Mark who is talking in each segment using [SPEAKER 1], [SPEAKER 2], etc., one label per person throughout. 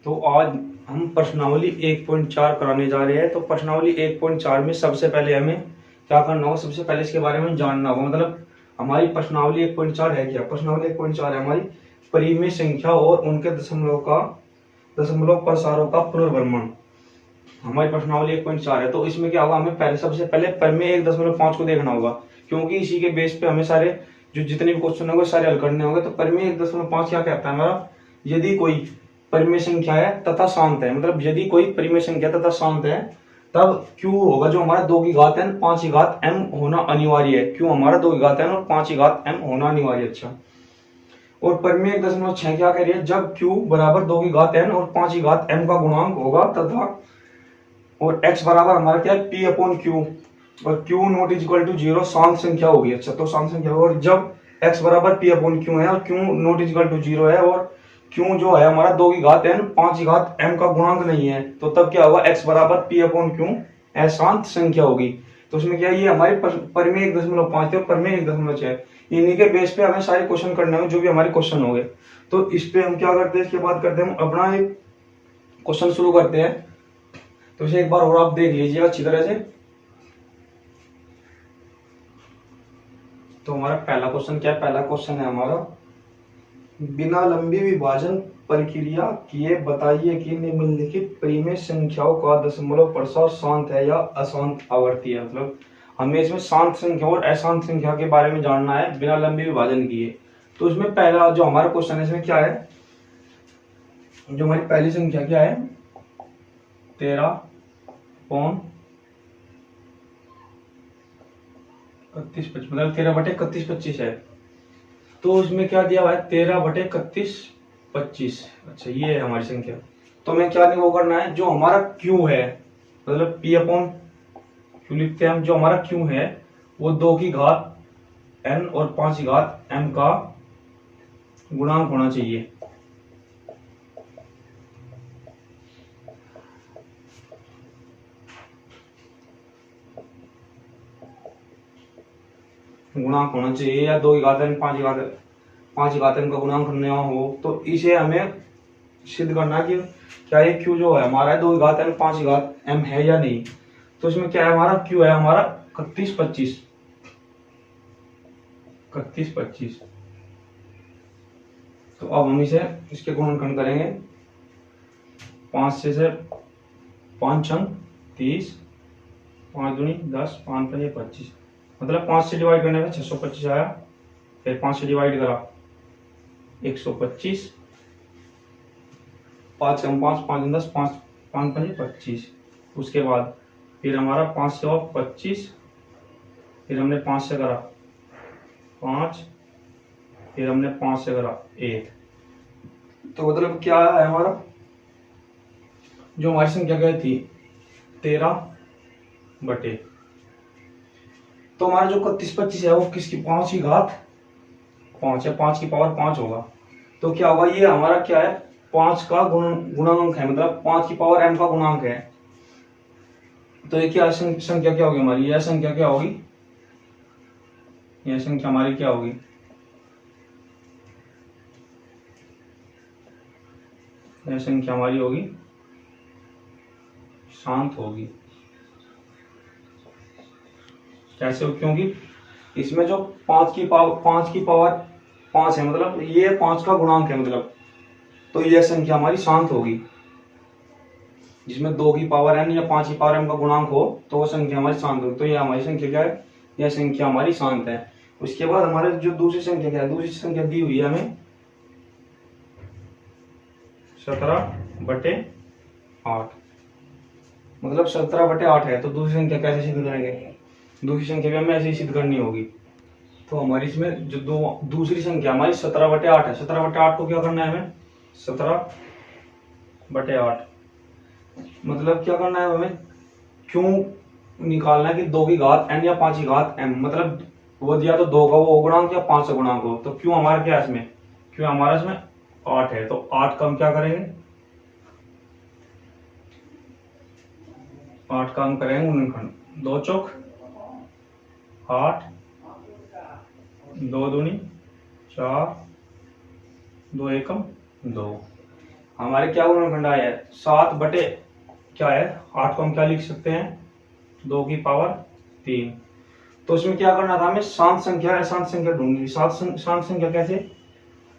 [SPEAKER 1] तो आज हम प्रश्नावली 1.4 कराने जा रहे हैं। तो प्रश्नावली 1.4 में सबसे पहले हमें क्या करना होगा, सबसे पहले इसके बारे में जानना होगा। मतलब हमारी प्रश्नावली 1.4 है क्या? प्रश्नावली 1.4 है हमारी परिमेय संख्या और उनके दशमलव प्रसारों का पुनर्वर्मन। हमारी प्रश्नावली 1.4 है। तो इसमें क्या होगा, हमें पहले सबसे पहले परिमेय 1.5 को देखना होगा, क्योंकि इसी के बेस पे हमें सारे जो जितने भी क्वेश्चन होंगे सारे हल करने होंगे। तो परिमेय 1.5 क्या कहता है हमारा, यदि कोई परिमेय संख्या है तथा शांत है, मतलब यदि कोई परिमेय संख्या तथा शांत है तब q होगा जो हमारा 2 की घात n 5 की घात m होना अनिवार्य है। q हमारा 2 की घात n और 5 की घात m होना अनिवार्य। अच्छा, और परिमेय 1.6 क्या कह रही है, जब q बराबर 2 की घात n और 5 की घात m का गुणांक होगा तथा और x बराबर हमारा क्या है p अपॉन q और q not is equal to 0 शांत संख्या होगी। अच्छा, तो शांत संख्या होगी। और जब x बराबर p अपॉन q है और q not is equal to 0 है और q जो है हमारा 2 की घात n 5 की घात m का गुणांक नहीं है, तो तब क्या होगा, x बराबर p अपॉन q अशांत संख्या होगी। तो उसमें क्या है, ये हमारे परिमेय 1.5 थे और परिमेय 1.6, इन्हीं के बेस पे हमें सारे क्वेश्चन करने होंगे जो भी हमारे क्वेश्चन होंगे। तो इस पे हम क्या करते हैं, इसके बाद करते हैं हम अपना एक क्वेश्चन शुरू करते हैं। तो इसे एक बार और आप देख लीजिएगा अच्छी तरह से। तो हमारा पहला क्वेश्चन क्या है, पहला क्वेश्चन है हमारा, बिना लंबी विभाजन प्रक्रिया किए बताइए कि निम्नलिखित परिमेय संख्याओं का दशमलव प्रसार शांत है या अशांत आवर्ती है। मतलब हमें इसमें शांत संख्या और अशांत संख्या के बारे में जानना है बिना लंबी विभाजन किए। तो इसमें पहला जो हमारा क्वेश्चन है, इसमें क्या है, जो हमारी पहली संख्या क्या है, 13 पौन 31 मतलब 13/31 है। तो उसमें क्या दिया हुआ है, 13/31 अच्छा, ये है हमारी संख्या। तो हमें क्या वो करना है, जो हमारा q है, मतलब p अपॉन q लिखते हैं हम, जो हमारा q है वो 2 की घात n और 5 की घात m का गुणांक होना चाहिए। गुणांक होना चाहिए, या 2 की घात n 5 की घात m का गुणांक न हो। तो इसे हमें सिद्ध करना कि क्या ये q जो है हमारा 2 की घात n 5 की घात m है या नहीं। तो इसमें क्या है, हमारा q है हमारा 31/25। तो अब हम इसे इसके गुणनखंड करेंगे, 5 से 5 छंग 30, 5 दूनी 10, 5 पंजे 25, मतलब 5 से डिवाइड करने में 625 आया। फिर 5 से डिवाइड करा 125, 5 से 5 5 10, 5 5 पंजे 25। उसके बाद फिर हमारा 5 से 25, फिर हमने 5 से करा 5, फिर हमने 5 से करा 1। तो मतलब क्या है हमारा, जो हमारी संख्या क्या थी 13 तो हमारा जो 31/25 है वो किसकी 5 की घात 5 है, 5 की पावर 5 होगा। तो क्या होगा, ये हमारा क्या है 5 का गुणांक है, मतलब 5 की पावर m का गुणांक है। तो ये क्या संख्या क्या होगी हमारी, यह संख्या क्या होगी, यह संख्या हमारी क्या होगी, यह संख्या हमारी होगी शांत होगी। कैसे हो, क्योंकि इसमें जो 5 की पावर 5 है, मतलब ये 5 का गुणांक है, मतलब तो यह संख्या हमारी शांत होगी। जिसमें 2 की पावर n या 5 की पावर m का गुणांक हो तो वो संख्या हमारी शांत होगी। तो ये हमारी संख्या क्या है, यह संख्या हमारी शांत है। उसके बाद हमारे जो दूसरी संख्या क्या है, दूसरी संख्या दी हुई है हमें 17/8, मतलब 17/8 है। तो दूसरी संख्या कैसे सिद्ध करेंगे, दूसरी संख्या भी हमें ऐसे ही सिद्ध करनी होगी। तो हमारी इसमें जो दूसरी संख्या हमारी 17/8 है, 17/8 को क्या करना है हमें, 17/8 मतलब क्या करना है हमें, क्यों निकालना है कि 2 की घात n या 5 की घात m, मतलब वो दिया तो 2 का वो गुणांक या 5 का गुणांक हो। तो क्यों हमारा क्या है इसमें, क्यों हमारा इसमें 8 है। तो 8 का हम क्या करेंगे, 8 का हम करेंगे गुणनखंड, 2 चौक 8, 2 दूनी 4, 2 एकम 2। हमारे क्या गुणनखंड आया है 7 बटे क्या है 8 को हम क्या लिख सकते हैं 2 की पावर 3। तो इसमें क्या करना था हमें शांत संख्या अशांत संख्या ढूंढनी। शांत संख्या कैसे,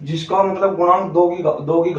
[SPEAKER 1] जिसका मतलब गुणांक 2 की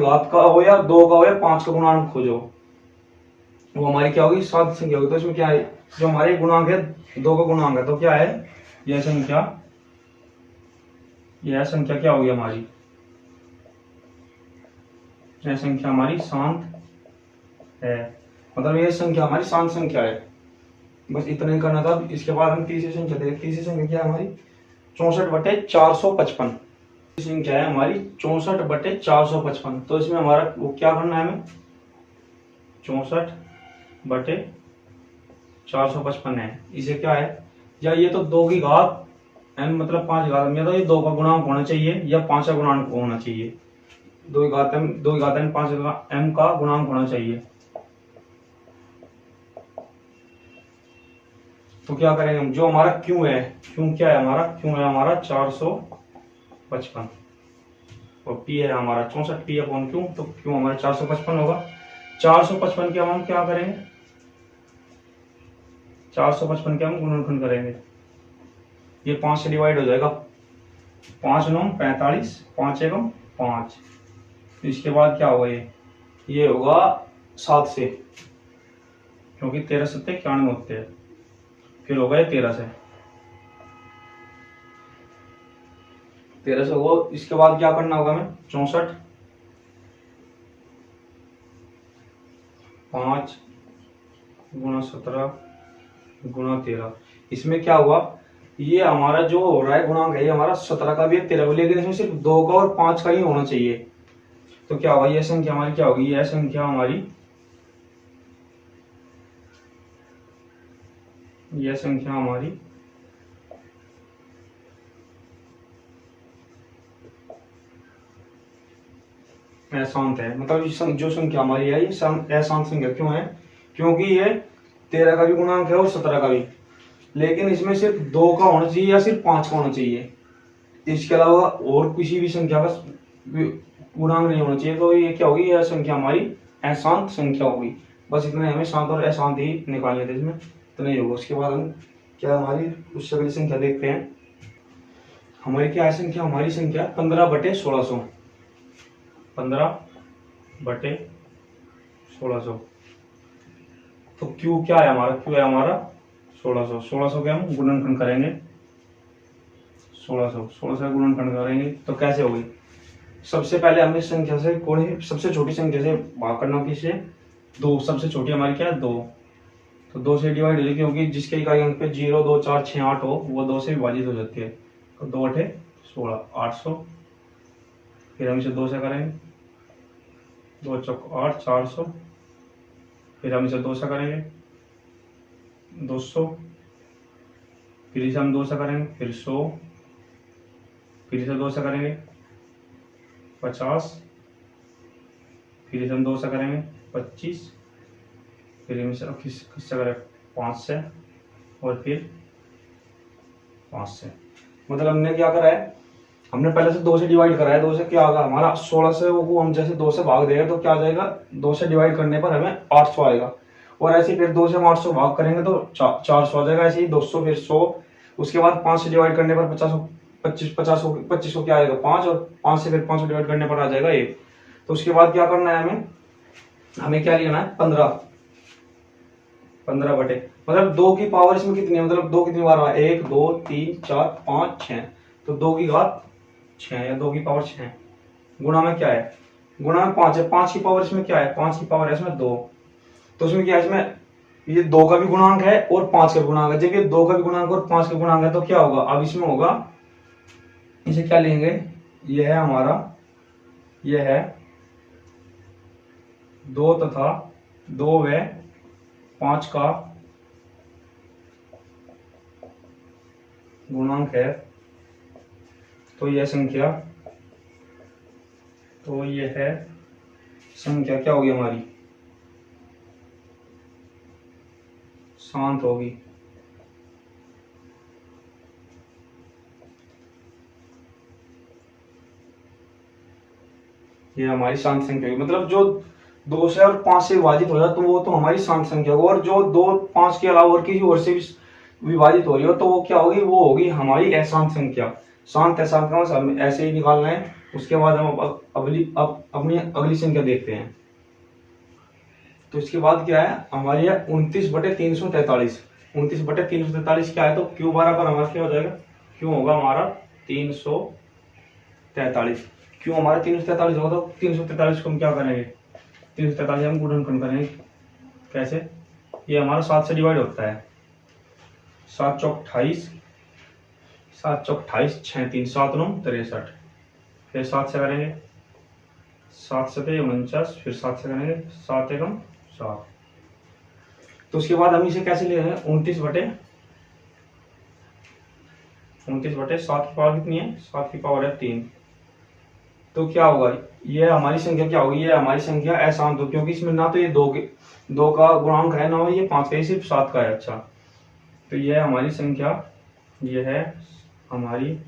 [SPEAKER 1] घात का हो या 2 का हो या 5 का गुणांक खोजो, वो हमारी क्या होगी शांत संख्या होगी। तो इसमें क्या है जो हमारे गुणांक है 2 का गुणांक है तो क्या है यह संख्या, यह संख्या क्या होगी हमारी, यह संख्या हमारी शांत है, मतलब यह संख्या हमारी शांत संख्या है। बस इतना ही करना था। इसके बाद हम तीसरी संख्या देखें। तीसरी संख्या क्या है हमारी 64/455। संख्या है हमारी 64/455। तो इसमें हमारा वो क्या करना है हमें 64/455 है। इसे क्या है या ये तो 2 की घात n मतलब 5 की घात में, तो ये 2 का गुणांक होना चाहिए या 5 का गुणांक होना चाहिए। 2 की घात n 5 m का गुणांक होना चाहिए। तो क्या करेंगे हम, जो हमारा क्यू है, क्यू क्या है हमारा, क्यू है हमारा 455 और पी है हमारा 64 पी अपॉन क्यू। तो क्यू हमारा 455 होगा। 455 के हम क्या करेंगे 455 के हम गुणनखंड करेंगे। ये 5 से डिवाइड हो जाएगा, 5 9 45, 5 एकम 5। तो इसके बाद क्या होगा ये होगा 7 से, क्योंकि 13 सत्ते 91 होते हैं। फिर होगा ये 13 से होगा। इसके बाद क्या करना होगा हमें 64 5 गुणा 17 गुणा 13। इसमें क्या हुआ ये हमारा जो हो रहा है गुणांक है ये हमारा 17 का भी है 13 का, लेकिन इसमें सिर्फ 2 का और 5 का ही होना चाहिए। तो क्या होगा यह संख्या हमारी क्या होगी, यह संख्या हमारी, यह संख्या हमारी अशांत है। मतलब जो संख्या हमारी है ये अशांत संख्या क्यों है, क्योंकि ये 13 का भी गुणांक है और 17 का भी, लेकिन इसमें सिर्फ 2 का होना चाहिए या सिर्फ 5 का होना चाहिए। इसके अलावा और किसी भी संख्या का गुणांक नहीं होना चाहिए। तो ये क्या होगी, यह संख्या हमारी अशांत संख्या होगी। बस इतने हमें शांत और अशांत ही निकालने थे, इसमें इतना ही होगा। उसके बाद हम क्या हमारी उससे अगली संख्या देखते हैं। हमारी क्या है संख्या, हमारी संख्या 15/1600, 15/1600। तो क्यू क्या है हमारा, क्यू है हमारा 1600। 1600 के हम गुणनखंड करेंगे, 1600 का गुणनखंड करेंगे तो कैसे होगी। सबसे पहले हमें इस संख्या से कौन सबसे छोटी संख्या से भाग करना, किससे 2। सबसे छोटी हमारी क्या है 2। तो 2 से डिवाइड हो जाएगी, क्योंकि जिसके इकाई अंक पे 0 2 4 6 8 हो वो 2 से विभाजित हो जाती है। तो 2 8 16 800। फिर हम इसे 2 से करेंगे, 2 चौक 8 400। फिर हम इसे 2 से करेंगे 200। फिर इसे हम 2 से करेंगे फिर 100। फिर इसे 2 से करेंगे 50। फिर इसे हम 2 से करेंगे 25। फिर हम इसे किससे करें 5 से, और फिर 5 से। मतलब हमने क्या करा है, हमने पहले से 2 से डिवाइड करा है। 2 से क्या होगा हमारा 16 से वो हम जैसे 2 से भाग देंगे तो क्या आ जाएगा 2 से डिवाइड करने पर हमें 800 आएगा। और ऐसे फिर 2 से हम 800 भाग करेंगे तो 400 आ जाएगा। ऐसे ही 200 फिर 100। उसके बाद 5 से डिवाइड करने पर 25 को क्या आएगा 5, और 5 से फिर 500 डिवाइड करने पर आ जाएगा 1। तो उसके बाद क्या करना है हमें, हमें क्या लेना है 15 बटे, मतलब 2 की पावर इसमें कितनी है, मतलब 2 कितनी बार आ 1 2 3 4 5 6। तो 2 की घात 6 या 2 की पावर 6 गुणा में क्या है, गुणा में 5 है। 5 की पावर इसमें क्या है, 5 की पावर है इसमें 2। तो इसमें क्या है, इसमें ये 2 का भी गुणांक है और 5 का भी गुणांक है। जब ये 2 का भी गुणांक और 5 का गुणांक है तो क्या होगा, अब इसमें होगा, इसे क्या लेंगे, यह है हमारा, यह है 2 तथा 2 व 5 का गुणांक है। तो यह संख्या, तो यह है संख्या क्या होगी हमारी शांत होगी। ये हमारी शांत संख्या होगी। मतलब जो 2 से और 5 से विभाजित हो जाए तो वो तो हमारी शांत संख्या होगी, और जो 2 5 के अलावा और किसी और से भी विभाजित हो रही हो तो वो क्या होगी, वो होगी हमारी अशांत संख्या। शांत अशांत का मतलब हम ऐसे ही निकालना है। उसके बाद हम अपनी अगली संख्या देखते हैं। तो इसके बाद क्या है हमारी है 29/343। 29/343 क्या है, तो क्यू बराबर हमारा क्या हो जाएगा, क्यू होगा हमारा 343। क्यों हमारा 343 होगा, तो 343 को हम क्या करेंगे, 343 हम गुणनखंड करेंगे। कैसे, ये हमारा 7 से डिवाइड होता है। 7 चौक 28, 7 चौक 28, 6 3 7 9 63। फिर 7 से करेंगे, 7 से 49, फिर 7 से करेंगे 7 एकम 7। तो उसके बाद हम इसे कैसे ले रहे हैं, 29/7 की पावर कितनी है, 7 की पावर है 3। तो क्या होगा, ये हमारी संख्या क्या होगी, ये हमारी संख्या अशांत हो, क्योंकि इसमें ना तो ये 2 का गुणांक है, ना ये 5 का, ये सिर्फ 7 का है। अच्छा, तो ये हमारी संख्या, ये है हमारी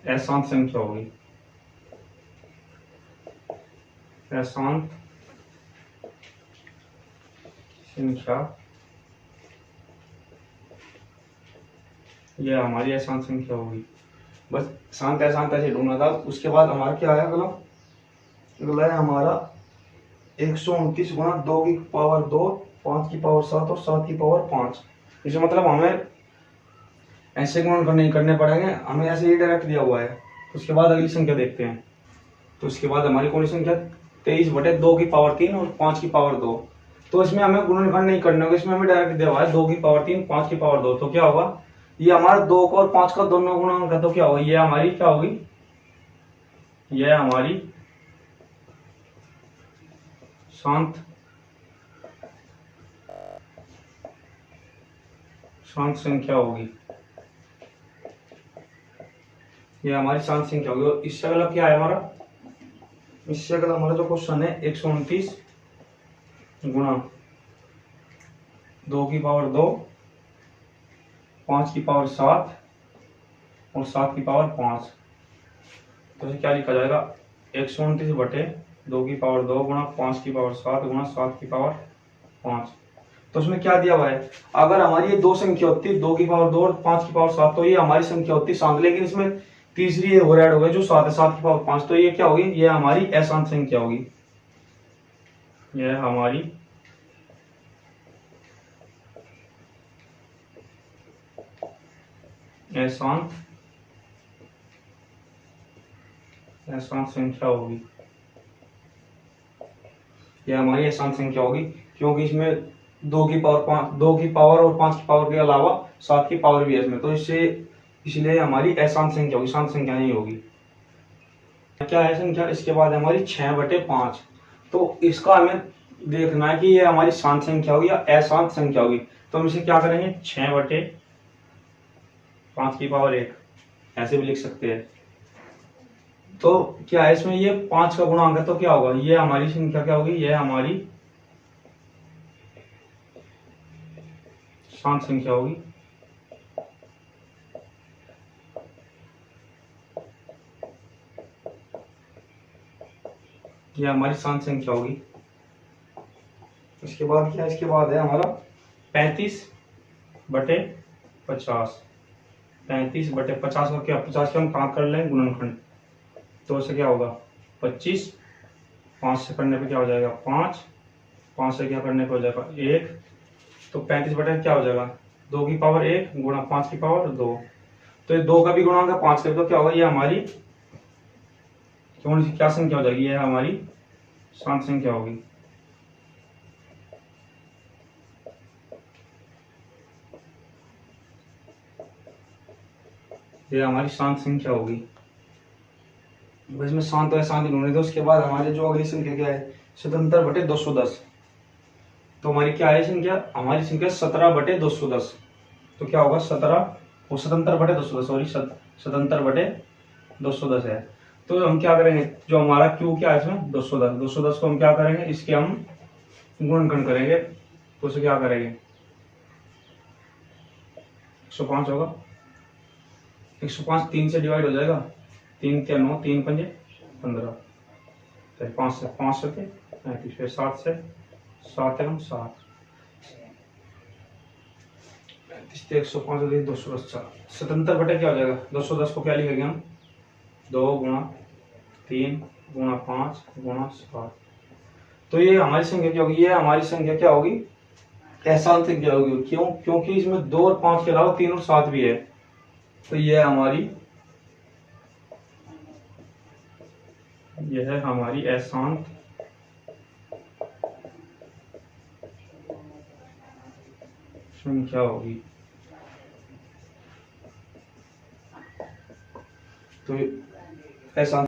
[SPEAKER 1] अशांत संख्या होगी। अशांत संख्या, ये हमारी अशांत संख्या होगी। बस शांत अशांत ऐसे ढूंढना था। उसके बाद हमारा क्या है अगला, अगला है हमारा 129 गुणा 2 की पावर 2, 5 की पावर 7 और 7 की पावर 5। इसे मतलब हमें ऐसे गुणन नहीं करने पड़ेंगे, हमें ऐसे ही डायरेक्ट दिया हुआ है। उसके बाद अगली संख्या देखते हैं। तो उसके बाद हमारी कौन सी संख्या, 23/2 की पावर 3 और 5 की पावर 2। तो इसमें हमें गुणनखंड नहीं करना होगा, इसमें हमें डायरेक्ट दिया हुआ है 2 की पावर 3, 5 की पावर 2। तो क्या होगा, ये हमारा 2 का और 5 का दोनों गुणांक है, तो क्या होगा, ये हमारी क्या होगी, ये हमारी शांत संख्या होगी। ये हमारी शांत संख्या होगी। और इससे अगला क्या है हमारा, इससे अगला हमारा जो क्वेश्चन है 129 गुणा 2 की पावर 2, 5 की पावर 7 और 7 की पावर 5। तो इसे क्या लिखा जाएगा, 129/2 की पावर 2 गुणा 5 की पावर 7 गुणा 7 की पावर 5। तो उसमें क्या दिया हुआ है, अगर हमारी ये 2 संख्या होती, 2 की पावर 2 और 5 की पावर 7, तो ये हमारी संख्या होती शांत। लेकिन इसमें तीसरी और ऐड हो गई जो 7 है, 7 की पावर 5, तो ये क्या होगी, ये हमारी अशांत संख्या होगी। यह हमारी अशांत संख्या होगी। यह हमारी अशांत संख्या होगी, क्योंकि इसमें 2 की पावर 5, 2 की पावर और 5 की पावर के अलावा 7 की पावर भी है इसमें, तो इससे इसलिए हमारी अशांत संख्या होगी, शांत संख्या नहीं होगी। क्या है संख्या, इसके बाद हमारी 6/5। तो इसका हमें देखना है कि ये हमारी शांत संख्या होगी या अशांत संख्या होगी। तो हम इसे क्या करेंगे, 6/5 की पावर 1 ऐसे भी लिख सकते हैं। तो क्या है इसमें, ये 5 का गुणांक है, तो क्या होगा, ये हमारी संख्या क्या होगी, ये हमारी शांत संख्या होगी। ये हमारी शांत संख्या होगी। इसके बाद क्या, इसके बाद है हमारा 35/50। 35/50 का क्या, 50 के हम कहाँ कर लें गुणनखंड, तो इससे क्या होगा 25, 5 से करने पे क्या हो जाएगा 5, 5 से क्या करने पे हो जाएगा 1। तो 35 क्या हो जाएगा, 2 की पावर 1 गुणा 5 की पावर 2। तो ये 2 का भी गुणांक है 5 का भी, तो क्या होगा, ये हमारी कौन सी क्या संख्या हो जाएगी, ये हमारी शांत संख्या होगी। ये हमारी शांत संख्या होगी। बस में शांत है शांति ढूंढने दो। उसके बाद हमारी जो अगली संख्या क्या है, 77/210। तो हमारी क्या है संख्या, हमारी संख्या 17/210। तो क्या होगा 17 और 77/210, सॉरी 77/210 है। तो हम क्या करेंगे, जो हमारा क्यू क्या है इसमें 210, 210 को हम क्या करेंगे, इसके हम गुणनखंड करेंगे। तो उसे क्या करेंगे, 105 होगा। 105 3 से डिवाइड हो जाएगा, 3 क्या 9, 3 पंजे 15। तो 5 से 35, फिर 7 से 7 एकम 7, 35 से 105 हो गई 210। 77 बटे क्या हो जाएगा, 210 को क्या लिखेंगे हम, 2 गुणा 3 गुणा 5 गुणा 7। तो ये हमारी संख्या क्या होगी, ये हमारी संख्या क्या होगी, एहसान संख्या होगी। क्यों, क्योंकि इसमें 2 और 5 के अलावा 3 और 7 भी है। तो ये है हमारी एहसान संख्या होगी। तो एहसान